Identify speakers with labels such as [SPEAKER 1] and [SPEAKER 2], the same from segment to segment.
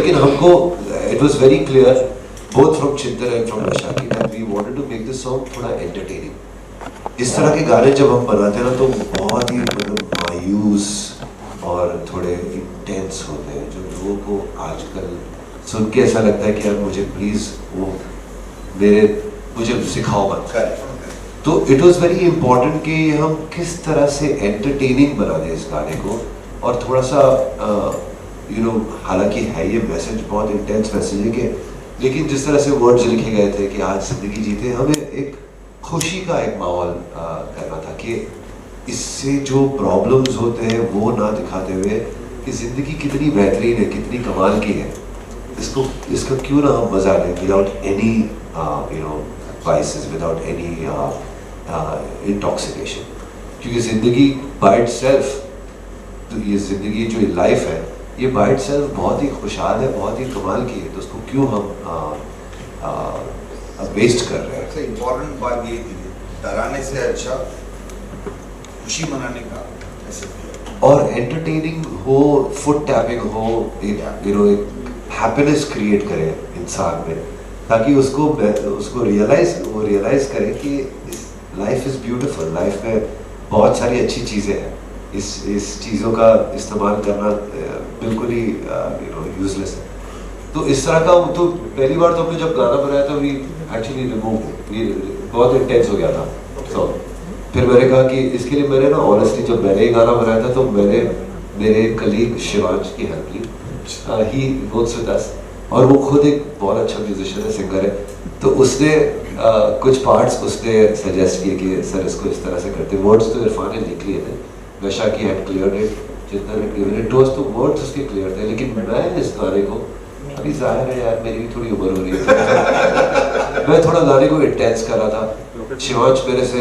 [SPEAKER 1] लेकिन हमको it was very clear both from Chintan and from Vaishakhi that we wanted to make this song थोड़ा entertaining. इस तरह के गाने जब हम बनाते हैं ना तो बहुत ही मतलब मायूस और थोड़े इंटेंस होते हैं, जो लोगों को आजकल सुन के ऐसा लगता है कि यार मुझे प्लीज वो मुझे सिखाओ मत। तो इट वाज वेरी इंपॉर्टेंट कि हम किस तरह से एंटरटेनिंग बना दें इस गाने को, और थोड़ा सा हालांकि है ये मैसेज बहुत इंटेंस मैसेज है कि, लेकिन जिस तरह से वर्ड्स लिखे गए थे कि आज जिंदगी जीते, हमें एक खुशी का एक माहौल करना था कि इससे जो प्रॉब्लम्स होते हैं वो ना दिखाते हुए कि ज़िंदगी कितनी बेहतरीन है, कितनी कमाल की है, इसका क्यों ना हम मजा लें without any vices, without any intoxication. क्योंकि ज़िंदगी बाय इटसेल्फ, तो ये ज़िंदगी जो लाइफ है ये बाय इटसेल्फ बहुत ही खुशहाल है, बहुत ही कमाल की है, तो उसको क्यों हम वेस्ट कर रहे हैं।
[SPEAKER 2] सबसे इम्पोर्टेंट बात ये थी, डराने से अच्छा खुशी मनाने का मैसेज, और
[SPEAKER 1] एंटरटेनिंग हो, फुट टैपिंग हो, एक हैप्पीनेस क्रिएट करे इंसान में, ताकि उसको रियलाइज करे कि लाइफ इज़ ब्यूटीफुल, लाइफ में बहुत सारी अच्छी चीज़ें हैं, इस चीज़ों का इस्तेमाल करना बिल्कुल ही यूजलेस है। तो इस तरह का, तो पहली बार तो हमने जब गाना बनाया था, वी एक्चुअली बहुत इंटेंस हो गया था। तो फिर मैंने कहा कि इसके लिए मैंने ना ऑनेस्टली जब मैंने ये गाना बनाया था तो मैंने मेरे कलीग शिवांश की हेल्प ली, ही वर्क्स विद अस, और वो खुद एक बहुत अच्छा म्यूजिशियन है, सिंगर है, तो उसने कुछ पार्ट्स उसने सजेस्ट किए कि सर इसको इस तरह से करते। वर्ड्स तो इरफान ने लिख लिए थे, वैशाखी हैड क्लियर्ड इट, जितना ने गिवन इट टू अस, तो वर्ड्स उसके क्लियर थे, लेकिन मैं इस गाने को, अभी जाहिर है यार मेरी भी थोड़ी उम्र हो रही है मैं थोड़ा गाने को इंटेंस कर रहा था। शिवांश मेरे से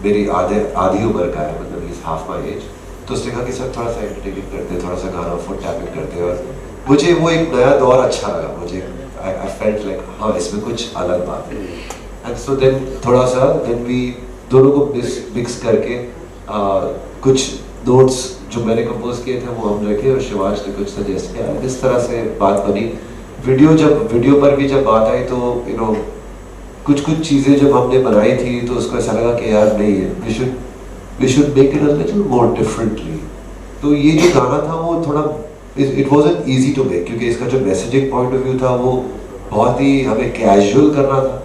[SPEAKER 1] मेरी आधी उम्र का है, मतलब इज हाफ माई एज, तो उसने कहा कि सर थोड़ा सा एंटरटेनिंग करते, थोड़ा सा गाना फुट टैपिंग करते, और मुझे वो एक नया दौर अच्छा लगा, मुझे आई फेल्ट लाइक हाँ इसमें कुछ अलग बात है। एंड सो देन थोड़ा सा देन वी दोनों को मिक्स करके कुछ नोट्स जो मैंने कंपोज किए थे वो हम रखे, और शिवांश ने कुछ सजेस्ट किया, इस तरह से बात बनी। वीडियो पर भी जब बात आई तो कुछ चीज़ें जब हमने बनाई थी तो उसको ऐसा लगा कि यार नहीं है, we should make it a little more differently. तो ये जो गाना था वो थोड़ा it wasn't easy to make, क्योंकि इसका जो मैसेजिंग पॉइंट ऑफ व्यू था वो बहुत ही हमें कैजुअल करना था,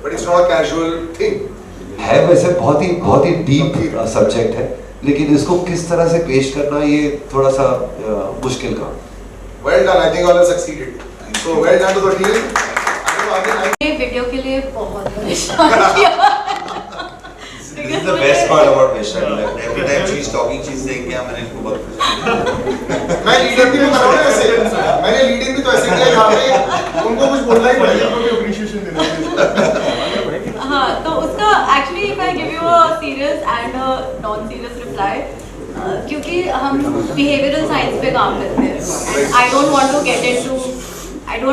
[SPEAKER 2] but it's not a casual thing
[SPEAKER 1] है, वैसे बहुत ही डीप सब्जेक्ट है, लेकिन इसको किस तरह से पेश करना ये थोड़ा सा मुश्किल काम।
[SPEAKER 2] Well done, I think all have succeeded, so well done to the team.
[SPEAKER 3] ये वीडियो के लिए बहुत परेशान किया।
[SPEAKER 4] This is the best part about Vaishakhi. Like every time she's talking, she's saying कि मैंने इसको बहुत
[SPEAKER 2] मैं लीडिंग भी कर रहा हूँ ऐसे, मैंने लीडिंग भी तो ऐसे किया जहाँ पे उनको कुछ बोलना ही पड़ेगा, उनको भी अप्रिशिएशन देना है।
[SPEAKER 3] हाँ, तो उसका actually if I give you a serious and a non-serious reply, क्योंकि हम behavioral science पे काम करते हैं, and I don't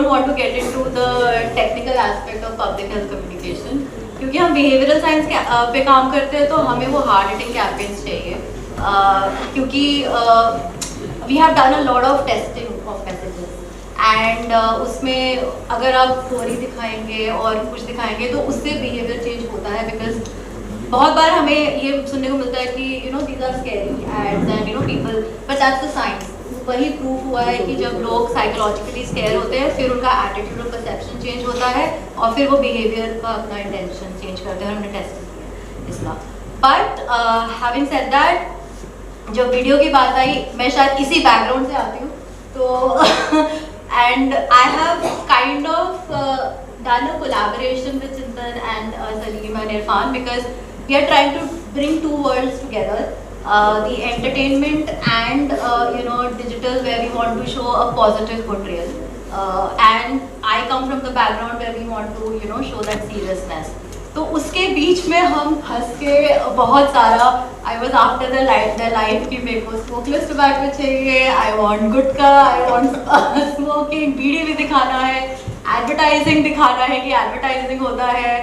[SPEAKER 3] want to get into the technical aspect of public health communication, क्योंकि हम behavioral science पे काम करते हैं तो हमें वो hard hitting campaigns चाहिए, क्योंकि we have done a lot of testing of messages, and उसमें अगर आप थ्योरी दिखाएंगे और कुछ दिखाएंगे तो उससे behavior change होता है, because बहुत बार हमें ये सुनने को मिलता है कि these are scary ads and people, but that's the science। वही प्रूफ हुआ है कि जब लोग साइकोलॉजिकली स्केयर होते हैं फिर उनका एटीट्यूड और परसेप्शन चेंज होता है, और फिर वो बिहेवियर का अपना इंटेंशन चेंज करते हैं, हमने टेस्ट किया इसका। बट हैविंग सेड दैट, जब वीडियो की बात आई, मैं शायद इसी बैकग्राउंड से आती हूँ, तो and I have kind of done a collaboration with Chintan and Salim and Irfan, because we are trying to bring two worlds together, the entertainment and digital, where we want to show a positive portrayal, and I come from the background where we want to show that seriousness. तो उसके बीच में हम हंस के बहुत सारा, I was after the line कि मेरे को smokeless tobacco चाहिए, I want gutkha, I want smoking, बीड़ी भी दिखाना है, advertising दिखाना है कि advertising होता है,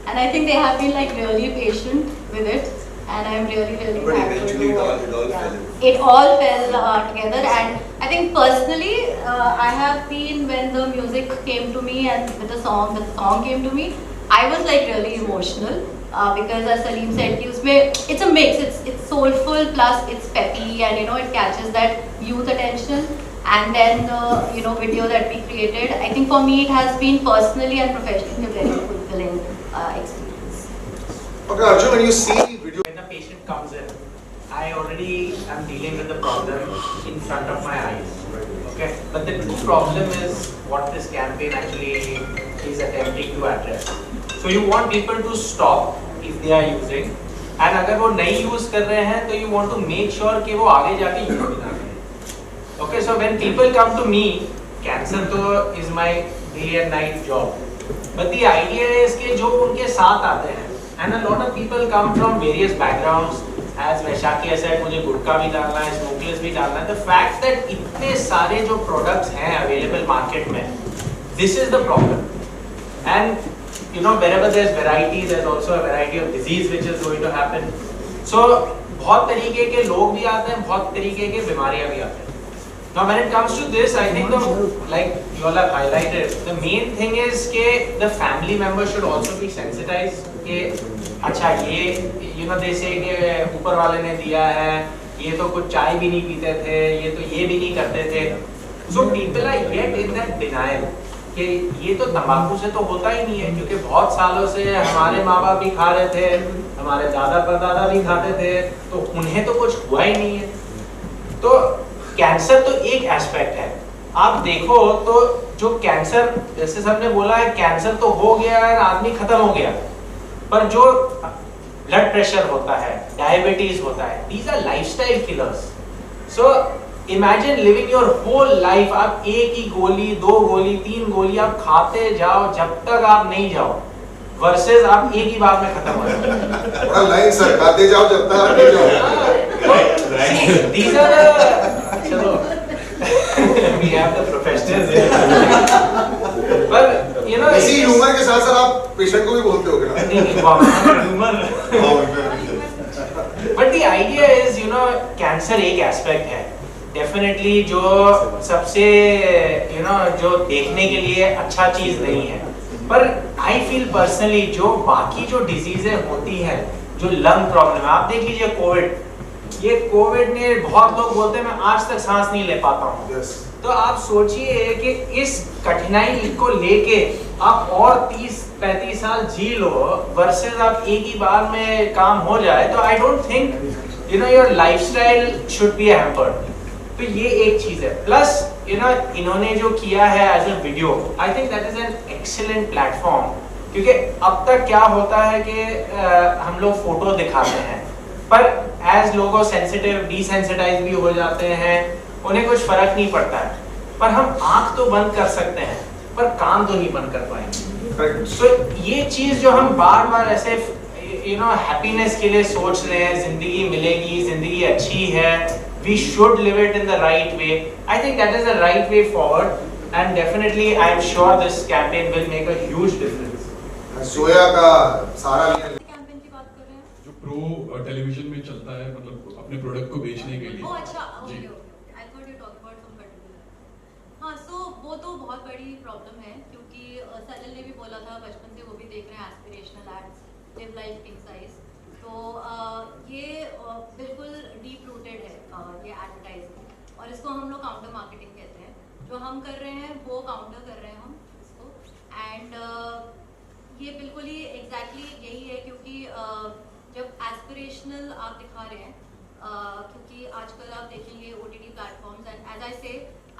[SPEAKER 3] and I think they have been like really patient with it. and I'm really
[SPEAKER 4] But
[SPEAKER 3] thankful
[SPEAKER 4] eventually
[SPEAKER 3] to
[SPEAKER 4] it all fell in.
[SPEAKER 3] it all fell together. And I think personally I have been, when the music came to me and with the song came to me, I was like really emotional because as Salim said कि उसमें it's a mix, it's soulful plus it's peppy, and you know it catches that youth attention. And then you know video that we created, I think for me it has been personally and professionally a very fulfilling experience.
[SPEAKER 2] Okay, Arjun, when you see video,
[SPEAKER 5] When a patient comes in, I already am dealing with the problem in front of my eyes. Okay, but the true problem is what this campaign actually is attempting to address. So you want people to stop if they are using, and अगर वो नहीं use कर रहे हैं तो you want to make sure कि वो आगे जाके use भी ना करें. Okay, so when people come to me, cancer तो is my day and night job, but the idea is कि जो उनके साथ आते हैं, and a lot of people come from various backgrounds. As Vaisakhi said, मुझे गुटखा भी डालना है, smokeless भी डालना है. The fact that इतने सारे जो products हैं available market में, this is the problem. And you know, wherever there's variety, there's also a variety of disease which is going to happen. So बहुत तरीके के लोग भी आते हैं, बहुत तरीके के बीमारियां भी आते हैं. Now when it comes to this, I think like you all have highlighted, the main thing is कि the family members should also be sensitized कि अच्छा ये you know they say कि ऊपर वाले ने दिया है, ये तो कुछ चाय भी नहीं पीते थे, ये तो ये भी नहीं करते थे. So people are yet in that denial कि ये तो तंबाकू से तो होता ही नहीं है, क्योंकि बहुत सालों से हमारे माँ बाप भी खा रहे थे, हमारे दादा परदादा भी खाते थे, तो उन्हें तो कुछ हुआ ही नहीं है. तो कैंसर तो एक एस्पेक्ट है. आप देखो तो जो कैंसर, जैसे सबने बोला है, कैंसर तो हो गया और आदमी खत्म हो गया, पर जो ब्लड प्रेशर होता है, डायबिटीज होता है, these are lifestyle killers. So imagine living your whole life, आप एक ही गोली, 2 गोली, 3 गोली आप खाते जाओ जब तक आप नहीं जाओ, वर्सेस आप एक ही बार में खत्म हो जाओ.
[SPEAKER 2] बड़ा लाइन सर, खाते जाओ जब तक आप नहीं जाओ.
[SPEAKER 5] See, these are the, चलो, we have the professionals here. But you know,
[SPEAKER 2] इसी ह्यूमर के साथ साथ आप पेशेंट को भी बोलते हो क्या?
[SPEAKER 5] नहीं, humor. But the idea is, you know, cancer एक एस्पेक्ट है. Definitely जो सबसे you know जो देखने के लिए अच्छा चीज नहीं है. पर I feel personally जो बाकी जो डिजीजें होती हैं, जो लंग प्रॉब्लम है, आप देख लीजिए कोविड. ये कोविड ने, बहुत लोग बोलते हैं मैं आज तक सांस नहीं ले पाता हूँ.
[SPEAKER 2] Yes.
[SPEAKER 5] तो आप सोचिए कि इस कठिनाई को लेके आप और 30-35 साल जी लो, वर्सेस आप एक ही बार में काम हो जाए. तो I don't think you know your lifestyle should be hampered. तो ये एक चीज है. प्लस यू नो इन्होंने जो किया है as a video, I think that is an excellent platform. क्योंकि अब तक क्या होता है कि हम लोग फोटो दिखाते हैं, पर एज लोगों सेंसिटिव, डिसेंसिटाइज भी हो जाते हैं, उन्हें कुछ फर्क नहीं पड़ता है. पर हम आंख तो बंद कर सकते हैं, पर कान तो नहीं बंद कर पाएंगे. So ये चीज जो हम बार बार ऐसे you know हैप्पीनेस के लिए सोच रहे हैं, जिंदगी मिलेगी, जिंदगी अच्छी है, we should live it in the right way. I think that is the right way forward, and definitely I am sure this campaign will make a huge difference.
[SPEAKER 2] सोया का सारा
[SPEAKER 3] कैंपेन की बात कर रहे हैं.
[SPEAKER 6] जो प्रो टेलीविजन में चलता है, मतलब अपने प्रोडक्ट को बेचने के लिए.
[SPEAKER 3] ओह अच्छा,
[SPEAKER 6] जी.
[SPEAKER 3] Okay. I thought you talk about some particular. हाँ, सो वो तो बहुत बड़ी प्रॉब्लम है, क्योंकि सलिल ने भी बोला था, बचपन से वो भी देख रहे हैं aspirational ads, live life king size. तो ये बिल्कुल डीप रूटेड है ये एडवर्टाइजिंग, और इसको हम लोग काउंटर मार्केटिंग कहते हैं. जो हम कर रहे हैं वो काउंटर कर रहे हैं हम इसको. एंड ये बिल्कुल ही एग्जैक्टली यही है, क्योंकि जब एस्पिरेशनल आप दिखा रहे हैं, क्योंकि आजकल आप देखेंगे OTT platforms, and as I say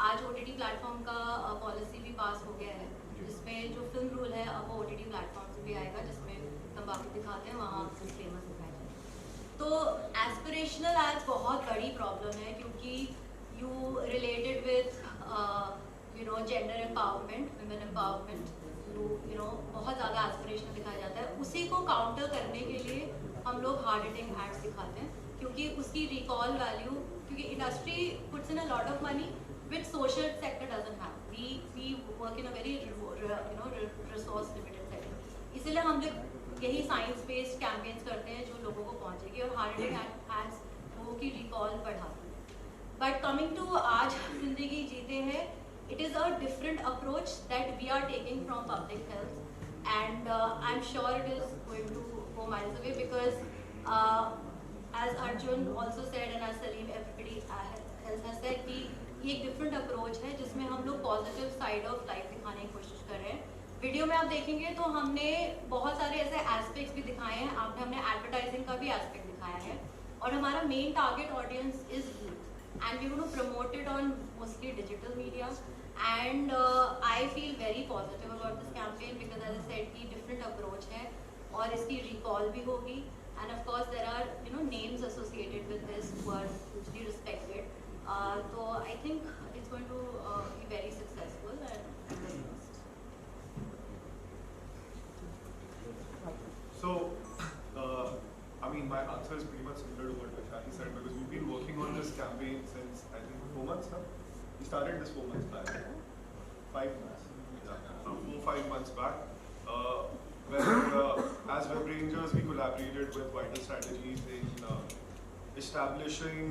[SPEAKER 3] आज OTT प्लेटफॉर्म का पॉलिसी भी पास हो गया है, जिसमें जो फिल्म रूल है अब वो OTT प्लेटफॉर्म से भी आएगा, जिसमें तंबाकू दिखाते हैं वहाँ फेमस दिखाया जाए. तो एस्पिरेशनल एड्स बहुत बड़ी प्रॉब्लम है, क्योंकि you related with you know gender empowerment, women empowerment, you know बहुत ज़्यादा एस्पिरेशनल दिखाया जाता है. उसी को काउंटर करने के लिए हम लोग हार्ड हिटिंग एड्स दिखाते हैं, क्योंकि उसकी रिकॉल वैल्यू, क्योंकि industry puts in a lot of money which social sector doesn't have. We work in a very you know resource limited sector. इसलिए हम लोग यही साइंस बेस्ड कैंपेन्स करते हैं जो लोगों को पहुंचेगी और हार्ट अटैक एड्स लोगों की रिकॉल बढ़ाती है. बट कमिंग टू आज जिंदगी जीते हैं, it is a different approach that we are taking from public health, and I'm sure it is going to go miles away because as Arjun also said and as Salim, everybody else has said कि ये एक different approach है जिसमें हम लोग positive side of life दिखाने की कोशिश कर रहे हैं. वीडियो में आप देखेंगे तो हमने बहुत सारे ऐसे एस्पेक्ट्स भी दिखाए हैं. हमने एडवर्टाइजिंग का भी एस्पेक्ट दिखाया है और हमारा main target audience is youth and we're going to promote it on mostly digital media, and I feel very positive about this campaign because as I said की different approach है और इसकी recall भी होगी, and of course there are names associated with this who are hugely respected, so I think it's going to be very successful and very fast.
[SPEAKER 2] So, I mean, my answer is pretty much similar to what Vaishali said because we've been working on this campaign since I think 4 months now. We started this 4 months back. 5 months. Yeah, 4-5 months back. When as Web Rangers, we collaborated with Vital Strategies in establishing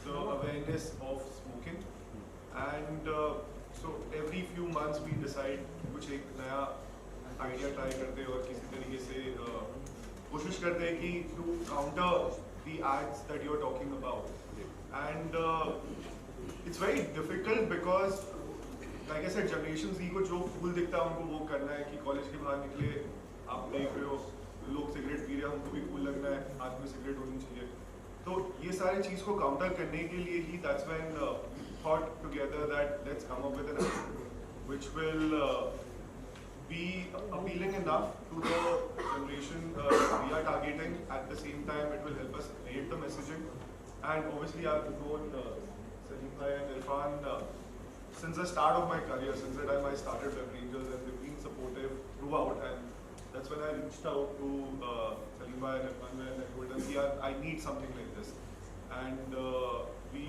[SPEAKER 2] the awareness of smoking, and so every few months we decide कुछ एक नया idea try करते हैं और किसी तरीके से कोशिश करते हैं कि to counter the ads that you're talking about, and it's very difficult because like I said, Generation Z को जो cool दिखता है उनको वो करना है कि कॉलेज के बाहर निकले आप देख रहे हो लोग सिगरेट पी रहे हैं, हमको भी cool लगना है, हाथ में सिगरेट होनी चाहिए. तो ये सारी चीज़ को काउंटर करने के लिए ही that's when we thought together that let's come up with an app which will be appealing enough to the generation we are targeting. At the same time, it will help us create the messaging. And obviously, I've known Salim Bhai and Irfan since the start of my career, since the time I started Web Rangers, and they've been supportive throughout. And that's when I reached out to Salim Bhai and Irfan and I told them, yeah, I need something like this. And we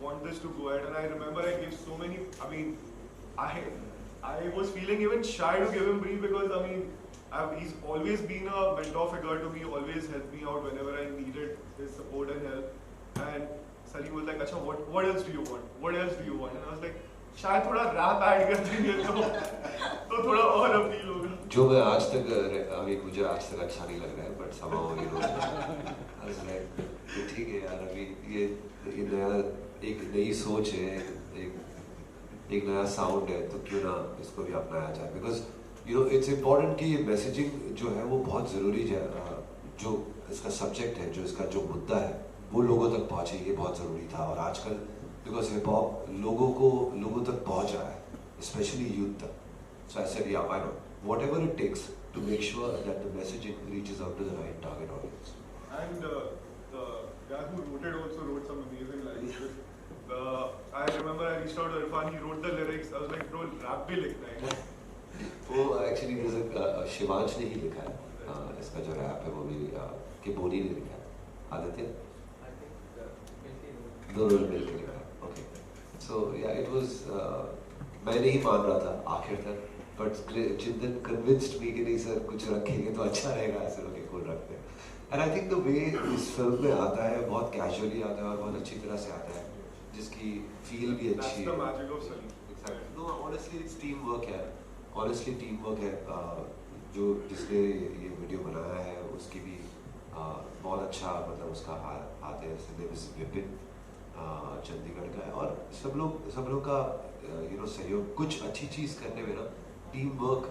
[SPEAKER 2] want this to go ahead. And I remember I gave so many, I mean, I was feeling even shy to give him brief because I mean he's always been a mentor figure to me, always helped me out whenever I needed his support and help. And Salim was like, "Acha, what else do you want? What else do you want?" And I was like, "शायद थोड़ा rap add कर देंगे तो थोड़ा और appeal होगा."
[SPEAKER 1] जो मैं आज तक अभी मुझे आज तक अच्छा नहीं लग रहा है, but somehow I was like ठीक है यार, अभी ये नया एक नई सोच है, एक नया साउंड है, तो क्यों ना इसको भी अपनाया जाए. बिकॉज इट्स इम्पॉर्टेंट कि ये मैसेजिंग जो है वो बहुत ज़रूरी है. जो इसका सब्जेक्ट है, जो इसका जो मुद्दा है वो लोगों तक पहुँचे, ये बहुत ज़रूरी था. और आजकल बिकॉज हिप हॉप लोगों तक पहुँच रहा है, स्पेशली यूथ तक. So I said yeah, why not, whatever it takes to make sure that the messaging reaches out to the right target audience.
[SPEAKER 2] And the guy who wrote it also wrote some amazing lines. I remember I reached out to Irfan, he wrote the lyrics. I was like, bro, rap भी लिखना है.
[SPEAKER 1] वो actually Shivansh ने ही लिखा है इसका जो rap है, वो भी कि बोनी ने लिखा है. आदित्य दोनों ने मिलकर लिखा है. ओके, सो या इट वाज, मैं नहीं मान रहा था आखिर तक, बट चिंतन कन्विंस्ड मी कि नहीं सर कुछ रखेंगे तो अच्छा रहेगा, ऐसे लोग एक और रखते हैं. And I think the way इस फिल्म में आता है बहुत कैजुअली आता है और बहुत अच्छी तरह से आता है, जिसकी फील भी अच्छी है.
[SPEAKER 2] That's the magic of Salim.
[SPEAKER 1] Exactly. No, honestly, it's teamwork है. Honestly, teamwork है. जो जिसने ये वीडियो बनाया है उसकी भी बहुत अच्छा मतलब उसका हाथ है. विपिन चंडीगढ़ का है और सब लोग का सहयोग. कुछ अच्छी चीज़ करने में ना टीम वर्क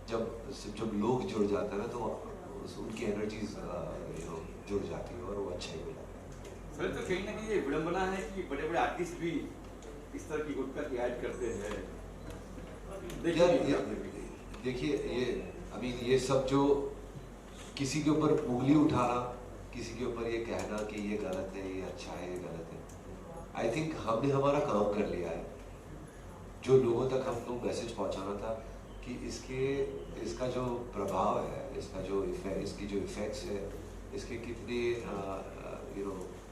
[SPEAKER 1] जब लोग जुड़ जाते हैं ना तो उनकी एनर्जीज जुड़ जाती है और वो अच्छा ही मिला.
[SPEAKER 7] सर, तो कहीं ना कहीं ये विडंबना है कि बड़े-बड़े आर्टिस्ट भी इस तरह की गुटखा की ऐड करते हैं. देखिए ये सब जो किसी के ऊपर उंगली उठाना, किसी के ऊपर ये कहना कि ये गलत है, ये अच्छा है, ये गलत है, आई थिंक हमने हमारा काम कर लिया है. जो लोगों तक हमको मैसेज पहुंचाना था कि इसका जो प्रभाव है, इसकी जो इफेक्ट्स है, इसके कितने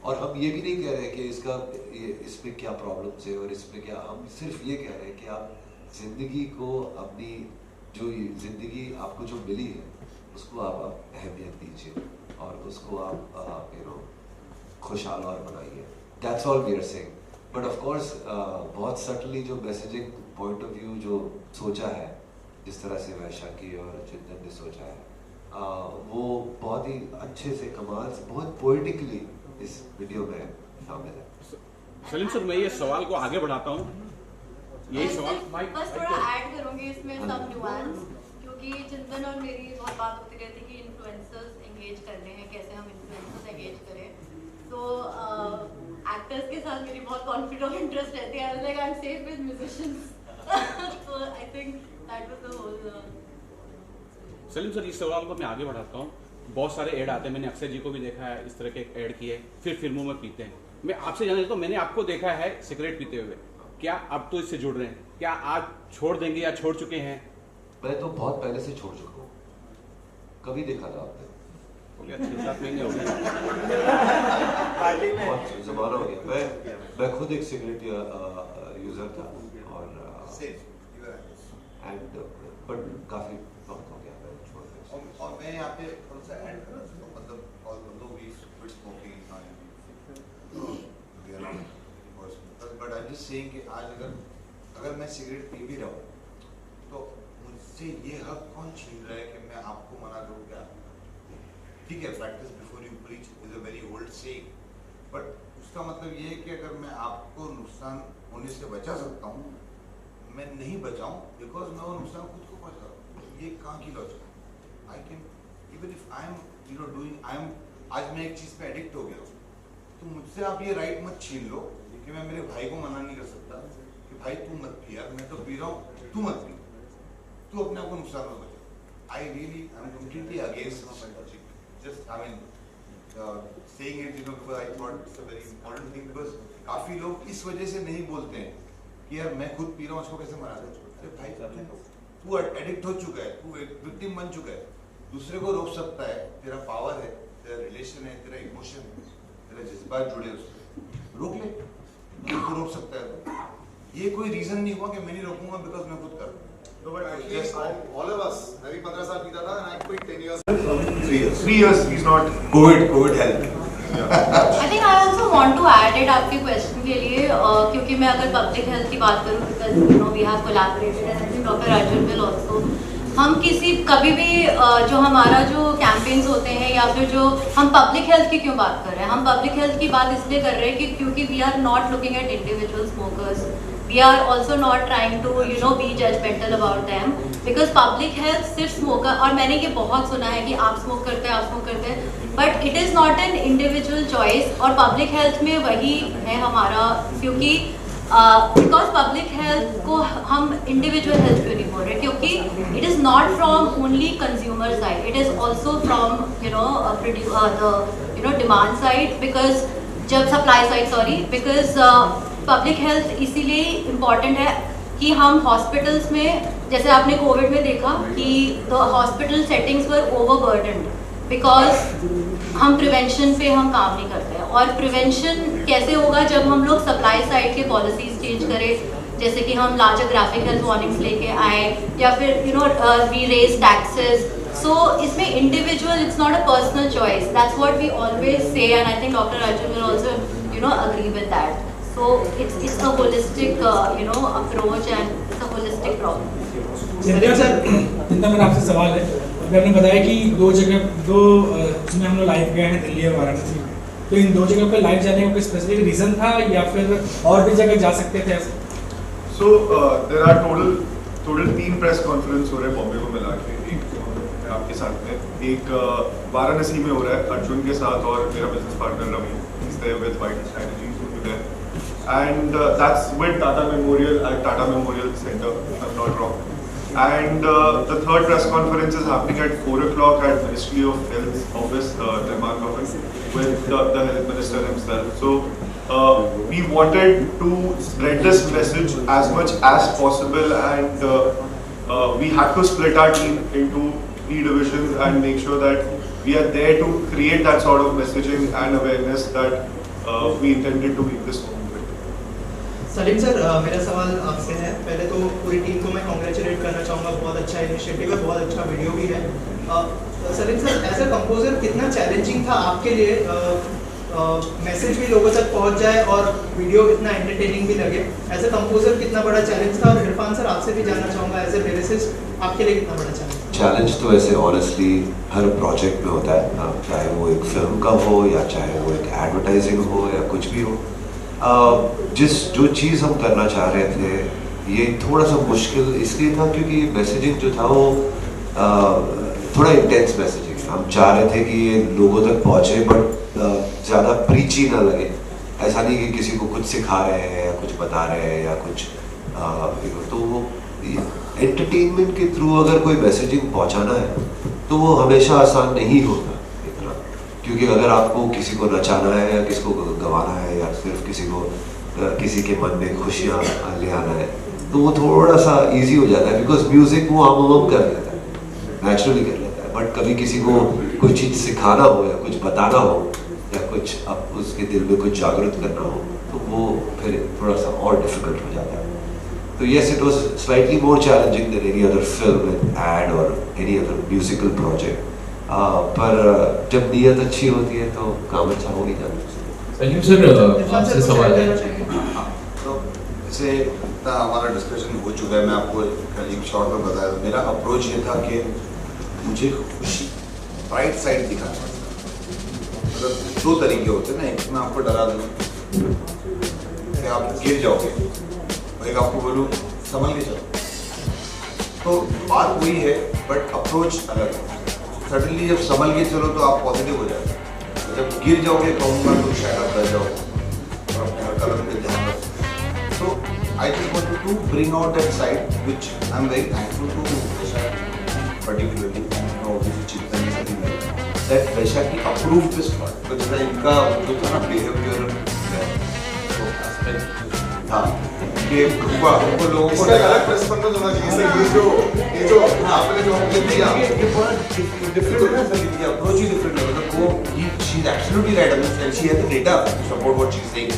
[SPEAKER 7] और हम ये भी नहीं कह रहे कि इसमें क्या प्रॉब्लम्स है और इसमें क्या, हम सिर्फ ये कह रहे हैं कि आप जिंदगी को अपनी जो जिंदगी आपको जो मिली है उसको आप अहमियत दीजिए और उसको आप खुशहाल और बनाइए। That's all we are saying. But of course बहुत सटली जो मैसेजिंग पॉइंट ऑफ व्यू जो सोचा है, जिस तरह से वैशाखी और चिंतन ने सोचा है, वो बहुत ही अच्छे से कमाल से बहुत पोइटिकली इस वीडियो में शामिल है।
[SPEAKER 8] सलीम सर, मैं ये सवाल को आगे बढ़ाता हूँ। यही सवाल
[SPEAKER 3] बस थोड़ा ऐड करूंगी इसमें सब नुआंस, क्योंकि चिंतन और मेरी बहुत बात होती रहती है कि इन्फ्लुएंसर्स एंगेज करने हैं, कैसे हम इन्फ्लुएंसर्स एंगेज करें। तो एक्टर्स के साथ मेरी बहुत कॉन्फ्लिक्ट ऑफ इंटरेस्ट रहती है। Like I am safe with musicians, so I think that was the whole.
[SPEAKER 8] Salim sir, इस सवाल को मैं आगे बढ़ाता हूँ। बहुत सारे ऐड आते हैं, मैंने अक्षय जी को भी देखा है इस तरह के ऐड किए, फिर फिल्मों में पीते हैं। मैं आपसे जानना चाहता हूँ, मैंने आपको देखा है सिगरेट पीते हुए, क्या अब तो इससे जुड़ रहे हैं? क्या आज छोड़ देंगे या छोड़ चुके हैं?
[SPEAKER 7] मैं तो बहुत पहले से छोड़ चुका हूँ। कभी देखा था आपने?
[SPEAKER 8] हो गया 6-7 महीने हो गए।
[SPEAKER 7] बहुत ज़माना हो गया। मैं खुद एक सिगरेट यूज़र था और बट काफ़ी वक्त हो गया मैं छोड़।
[SPEAKER 4] और मैं यहाँ पे थोड़ा सा ऐड करना चाहता हूँ, मतलब although we quit smoking but I'm just saying कि आज अगर मैं सिगरेट पी भी रहा हूँ तो मुझसे ये हक कौन छीन रहा है कि मैं आपको मना करूँ? क्या ठीक है, practice before you preach is a very old saying, but उसका मतलब ये है कि अगर मैं आपको नुकसान होने से बचा सकता हूँ, मैं नहीं बचाऊँ बिकॉज मैं वो नुकसान खुद को पहुँचा रहा हूँ। ये कहाँ की logic? I can even if I am doing आज मैं एक चीज़ पे एडिक्ट हो गया हूँ, तो मुझसे आप ये राइट मत छीन लो कि मैं मेरे भाई को मना नहीं कर सकता कि भाई तू मत पी यार, मैं तो पी रहा हूँ, तू मत पी, तू अपने आप को नुकसान मत बचा। I really I am completely against just I mean saying it, because I thought it's a very important thing, because काफी लोग इस वजह से नहीं बोलते हैं कि यार मैं खुद पी रहा हूँ, उसको कैसे मना दे। अरे भाई तू एडिक्ट हो चुका है, तू एक विक्टिम बन चुका है, दूसरे को रोक सकता है, तेरा पावर है, तेरा रिलेशन है, तेरा इमोशन है, तेरा जज्बात जुड़े उससे, रोक ले, तू रोक सकता है। ये कोई रीजन नहीं हुआ कि मैं नहीं रोकूंगा बिकॉज मैं खुद कर रहा हूँ।
[SPEAKER 2] No, but at least
[SPEAKER 9] all of us, मैं भी 15 साल पीता था and I quit 10 years.
[SPEAKER 2] 3 years he's not.
[SPEAKER 4] COVID helped.
[SPEAKER 3] I think I also want to add it आपके क्वेश्चन के लिए, क्योंकि मैं अगर पब्लिक हेल्थ की बात करूँ, because you know we have collaborated and I think Dr. Arjun will also, हम कभी भी जो हमारा जो कैंपेन्स होते हैं या फिर जो हम पब्लिक हेल्थ की क्यों बात कर रहे हैं, हम पब्लिक हेल्थ की बात इसलिए कर रहे हैं कि क्योंकि we are not looking at individual smokers, we are also not trying to be judgmental about them, because public health सिर्फ स्मोकर, और मैंने ये बहुत सुना है कि आप स्मोक करते हैं, but it is not an individual choice, और public health में वही है हमारा, क्योंकि because public health को हम individual health क्यों नहीं बोल रहे, क्योंकि it is not from only consumer side, it is also from the demand side, because जब supply side because public health इसीलिए इम्पॉर्टेंट है कि हम हॉस्पिटल्स में, जैसे आपने कोविड में देखा कि the hospital settings were overburdened because हम प्रिवेंशन पे हम काम नहीं करते हैं। और प्रिवेंशन कैसे होगा? जब हम लोग सप्लाई साइड के पॉलिसीज चेंज करें, जैसे कि हम लार्जर ग्राफिक हेल्थ वार्निंग्स लेके आए, या फिर वी रेज टैक्सेस। सो इसमें individual, it's not a personal choice, that's what we always say, and I think doctor Arjun will also agree with that. So it's a holistic approach and it's a holistic problem.
[SPEAKER 10] चिंता मेरा आपसे सवाल है, अभी आपने बताया कि दो जिसमें हम लोग लाइव गए हैं, दिल्ली और वाराणसी, तो इन 2 जगह पे लाइव जाने का कोई स्पेसिफिक रीजन था या फिर और भी जगह जा सकते थे ऐसे?
[SPEAKER 2] So there are total 3 press conference हो रहे हैं बॉम्बे को मिला के, एक आपके साथ में, एक वाराणसी में हो रहा है अर्जुन के साथ और मेरा business partner Ravi, he's there with Vital Strategies, and that's with Tata Memorial at Tata Memorial Center, if I'm not wrong. And the third press conference is happening at 4 o'clock at Ministry of Health office, Nirmal Bhavan, with the Health Minister himself. So we wanted to spread this message as much as possible, and we had to split our team into 3 divisions and make sure that we are there to create that sort of messaging and awareness that we intended to make this movement.
[SPEAKER 11] Salim sir, मेरा सवाल आपसे है, पहले तो पूरी team को मैं congratulate करना चाहूँगा, बहुत अच्छा इनिशिएटिव है, बहुत अच्छा वीडियो भी है। Salim sir, as a composer कितना चैलेंजिंग था आपके लिए मैसेज भी लोगों तक पहुंच जाए और वीडियो इतना एंटरटेनिंग भी लगे? एज अ कंपोजर कितना बड़ा चैलेंज था? और इरफान सर, आपसे भी जानना चाहूँगा एज अ लिरिसिस्ट आपके लिए कितना बड़ा चैलेंज?
[SPEAKER 7] चैलेंज तो ऐसे ऑनेस्टली हर प्रोजेक्ट में होता है, चाहे वो एक फिल्म का हो या चाहे वो एक एडवर्टाइजिंग हो या कुछ भी हो। जो चीज़ हम करना चाह रहे थे ये थोड़ा सा मुश्किल इसलिए था क्योंकि मैसेजिंग जो था वो थोड़ा इंटेंस मैसेजिंग। हम चाह रहे थे कि ये लोगों तक पहुँचे बट ज़्यादा प्रीची ना लगे। ऐसा नहीं कि किसी को कुछ सिखा रहे हैं या कुछ बता रहे हैं या कुछ तो वो एंटरटेनमेंट के थ्रू अगर कोई मैसेजिंग पहुंचाना है तो वो हमेशा आसान नहीं होता इतना, क्योंकि अगर आपको किसी को नचाना है या किसी को गवाना है या सिर्फ किसी के मन में खुशियाँ ले आना है तो वो थोड़ा सा इजी हो जाता है, बिकॉज म्यूजिक वो आम कर लेता है, नेचुरली कर लेता है। बट कभी किसी को कोई चीज़ सिखाना हो या कुछ बताना हो या कुछ अब उसके दिल में कुछ जागृत करना हो तो वो फिर थोड़ा सा और डिफिकल्ट हो जाता है। तो yes, it was slightly more challenging than any other film and ad or any other musical project. पर जब नीयत अच्छी होती है तो काम अच्छा हो ही जाता है।
[SPEAKER 6] सलीम सर, आपसे सवाल है।
[SPEAKER 4] तो जैसे हमारा डिस्कशन हो चुका है, मैं आपको एक शॉर्ट में बताया था। मेरा अप्रोच ये था कि मुझे खुशी राइट साइड दिखाना। मतलब दो तरीके होते हैं ना, एक मैं आपको डरा दूँ कि आप गिर जाओगे, एक आपको बोलूँ संभल के चलो। तो बात वही है बट अप्रोच अलग है। सडनली जब संभल के चलो तो आप पॉजिटिव हो जाते हैं, जब गिर जाओगे कहूँगा तो शायद आप डर जाओ और अपने कलम पे ध्यान रखो। तो I just wanted to bring out that side which I am very thankful to particularly that Vaishali approve this part. तो जैसा इनका जो था ना बिहेवियर, हाँ कि हमको लोगों को
[SPEAKER 9] अलग रेस्पॉन्स होना चाहिए सर। ये जो आपने जो हमने दिया
[SPEAKER 4] ये बड़ा डिफरेंट है सर, ये अप्रोच ही डिफरेंट है। मतलब वो she is absolutely right, I mean she has the data to support what she is saying.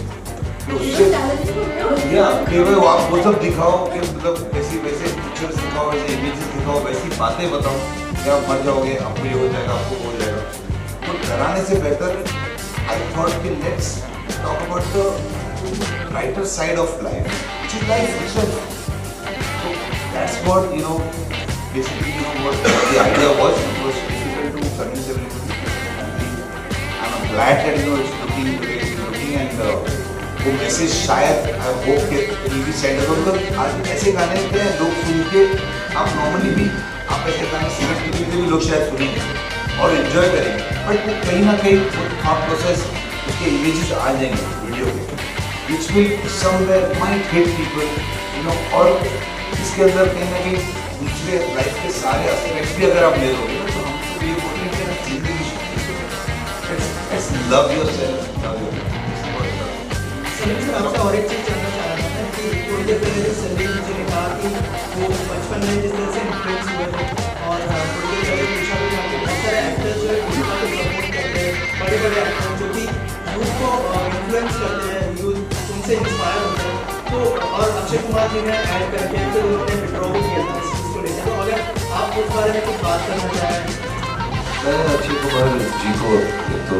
[SPEAKER 4] या कि वो आप वो सब दिखाओ कि मतलब वैसे पिक्चर्स दिखाओ, वैसे इमेजेस दिखाओ, वैसी बातें बताओ कि आप मर जाओगे, आपको ये हो जाएगा, आपको हो जाएगा। तो डराने से बेहतर आई थॉट कि let's talk about the brighter side of life, which is life itself. So that's what, you know, basically, you know, what the idea was. It was difficult to convince everybody. I'm glad that, you know, it's looking the way it's looking, and वो message शायद I hope कि will be sent out, because आज ऐसे गाने होते हैं लोग सुन के, आप नॉर्मली भी आप ऐसे गाने सिगरेट पीते हुए भी लोग शायद सुनेंगे और एंजॉय करेंगे, बट वो कहीं ना कहीं वो थॉट प्रोसेस उसके इमेजेस आ जाएंगे वीडियो के, which will somewhere might hit people, you know, और इसके अंदर कहीं ना कहीं दूसरे लाइफ के सारे एस्पेक्ट्स भी अगर आप ले लोगे ना तो हम तो ये बोल रहे हैं कि जिंदगी let's love yourself, love yourself।
[SPEAKER 11] Salim sir, आपसे और एक चीज़ जानना चाह रहा था कि थोड़ी देर पहले जो सलीम जी ने कहा कि वो बचपन में जिस तरह से इन्फ्लुएंस हुए थे और थोड़ी देर पहले पूछा भी था कि बहुत सारे एक्टर्स जो है पूछा को सपोर्ट करते हैं, बड़े बड़े एक्टर जो कि यूथ को इन्फ्लुएंस करते हैं, यूथ उनसे इंस्पायर होते हैं। तो और अक्षय कुमार जी ने ऐड करके फिर उन्होंने विड्रॉ भी किया था इस चीज़ को लेकर। तो अगर आप उस बारे में कुछ बात करना चाहें।
[SPEAKER 7] मैं अक्षय कुमार जी को एक तो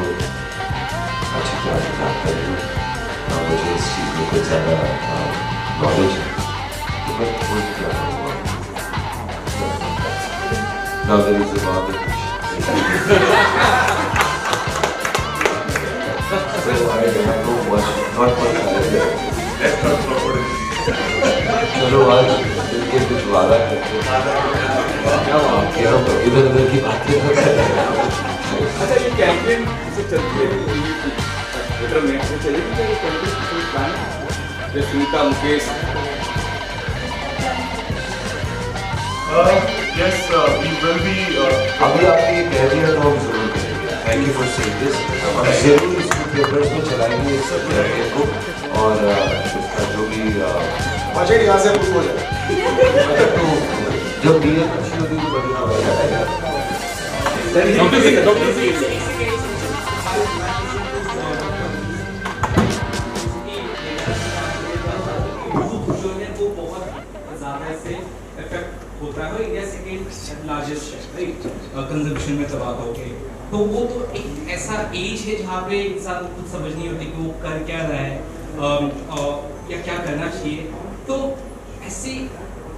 [SPEAKER 7] अच्छी तरह से जानता हूँ, मुझे इस चीज़ में कुछ ज़्यादा नॉलेज है, तो मैं खुद क्या कहूँगा ना मेरी जुबान में कुछ so I have no much, not much idea. चलो आज दिल के पिछवाड़ा करते क्या बात है, हम इधर उधर की बातें करते हैं।
[SPEAKER 8] अच्छा, ये कैंपेन से चलती है ट्विटर में से चलेगी क्या? ये कैंपेन कोई प्लान है जैसे Sunita, Mukesh?
[SPEAKER 2] Yes, we will be.
[SPEAKER 7] अभी आपने ये कह दिया तो हम जरूर करेंगे। Thank you for saying this. हम जरूर इस पेपर्स में चलाएंगे इस कैंपेन को, और इसका जो भी
[SPEAKER 9] बजट यहाँ से अप्रूव हो जाए
[SPEAKER 7] तो जब नीयत अच्छी होती है तो बढ़िया हो जाएगा।
[SPEAKER 12] जो है वो बहुत ज़्यादा इससे इफेक्ट होता टोबैको इंडिया सेकेंड लार्जेस्ट है, राइट, कंजम्पशन में टोबैको के। तो वो तो एक ऐसा एज है जहाँ पे इंसान को कुछ समझ नहीं होती कि वो कर क्या रहा है या क्या करना चाहिए। तो ऐसी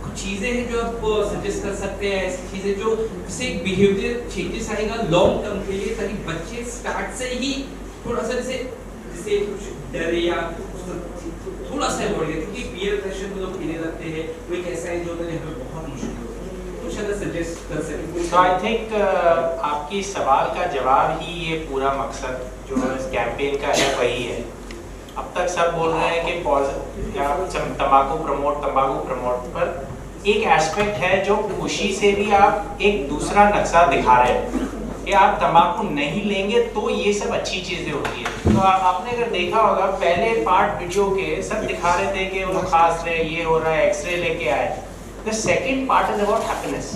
[SPEAKER 12] कुछ चीज़ें हैं जो आप सजेस्ट कर सकते हैं, ऐसी चीज़ें जो जिससे एक बिहेवियर चेंजेस आएगा लॉन्ग टर्म के लिए, ताकि बच्चे स्टार्ट से ही थोड़ा सा जैसे कुछ डर या थोड़ा सा बढ़ गया, क्योंकि पीयर प्रेशर में लोग पीने लगते हैं, वो एक ऐसा है जो उन्हें बहुत मुश्किल होता है। कुछ अगर सजेस्ट कर सकें।
[SPEAKER 5] So I think आपकी सवाल का जवाब ही ये पूरा मकसद जो इस कैंपेन का है वही है। अब तक सब बोल रहे हैं कि तंबाकू प्रमोट, पर एक एस्पेक्ट है जो खुशी से भी आप एक दूसरा नक्शा दिखा रहे हैं कि आप तंबाकू नहीं लेंगे तो ये सब अच्छी चीजें होती है। तो आपने अगर देखा होगा पहले पार्ट वीडियो के सब दिखा रहे थे कि वो खास रहे, ये हो रहा है, एक्सरे लेके आए। The second part is about happiness.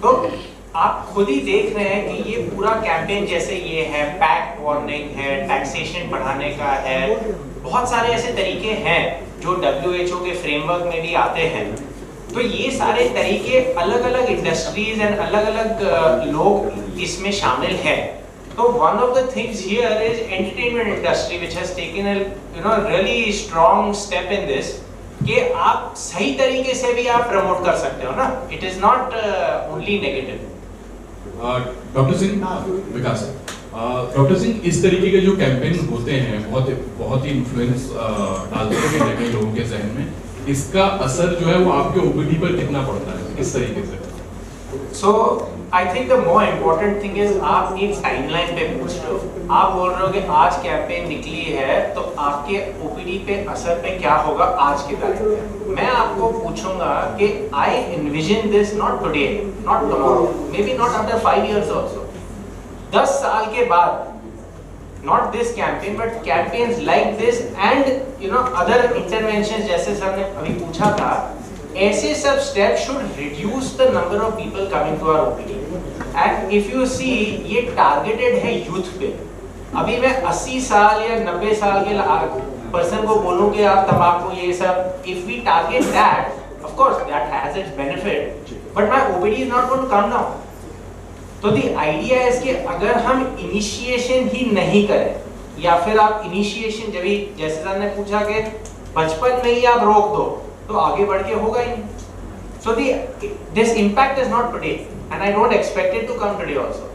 [SPEAKER 5] तो आप खुद ही देख रहे हैं कि ये पूरा कैंपेन जैसे ये है, पैक वार्निंग है, टैक्सेशन बढ़ाने का है, बहुत सारे ऐसे तरीके हैं जो WHO के फ्रेमवर्क में भी आते हैं। तो ये सारे तरीके अलग अलग इंडस्ट्रीज एंड अलग अलग लोग इसमें शामिल हैं। तो one of the things here is entertainment industry which has taken a really strong step in this, कि आप सही तरीके से भी आप प्रमोट कर सकते हो ना, it is not only negative.
[SPEAKER 6] Doctor Singh, Vikas doctor Singh, इस तरीके के जो कैंपेन होते हैं बहुत ही इन्फ्लुएंस डालते हैं लोगों के जहन में, इसका असर जो है वो आपके ओपीडी पर कितना पड़ता है, किस तरीके से?
[SPEAKER 5] So I think the more important thing is आप एक टाइमलाइन पे पूछ रहे हो। आप बोल रहे हो कि आज कैंपेन निकली है तो आपके ओपीडी पे असर पे क्या होगा आज के तारीख में। मैं आपको पूछूंगा कि I envision this not today, not tomorrow, maybe not after 5 years also. 10 साल के बाद, not this campaign but campaigns like this and other interventions जैसे सर ने अभी पूछा था, ऐसे सब steps should reduce the number of people coming to our OPD. And if you see, ये targeted है youth पे। अभी मैं 80 साल या 90 साल के पर्सन को बोलूँ कि आप तंबाकू ये सब, if we target that, of course that has its benefit, but my OPD is not going to come down. तो the idea is कि अगर हम इनिशिएशन ही नहीं करें, या फिर आप इनिशिएशन जैसे सर ने पूछा कि बचपन में ही आप रोक दो तो आगे बढ़ के होगा ही नहीं। So this impact is not today and I don't expect it to come today also.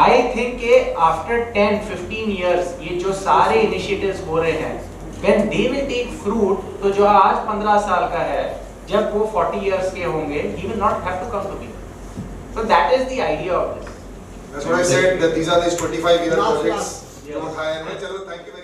[SPEAKER 5] I think कि after 10-15 years ये जो सारे initiatives हो रहे हैं, when they will take fruit, तो जो आज 15 साल का है, जब वो 40 years के होंगे, he will not have to come to me. So that is the idea of this.
[SPEAKER 9] That's what I said, that these are these 25-year projects. Chalo, thank you.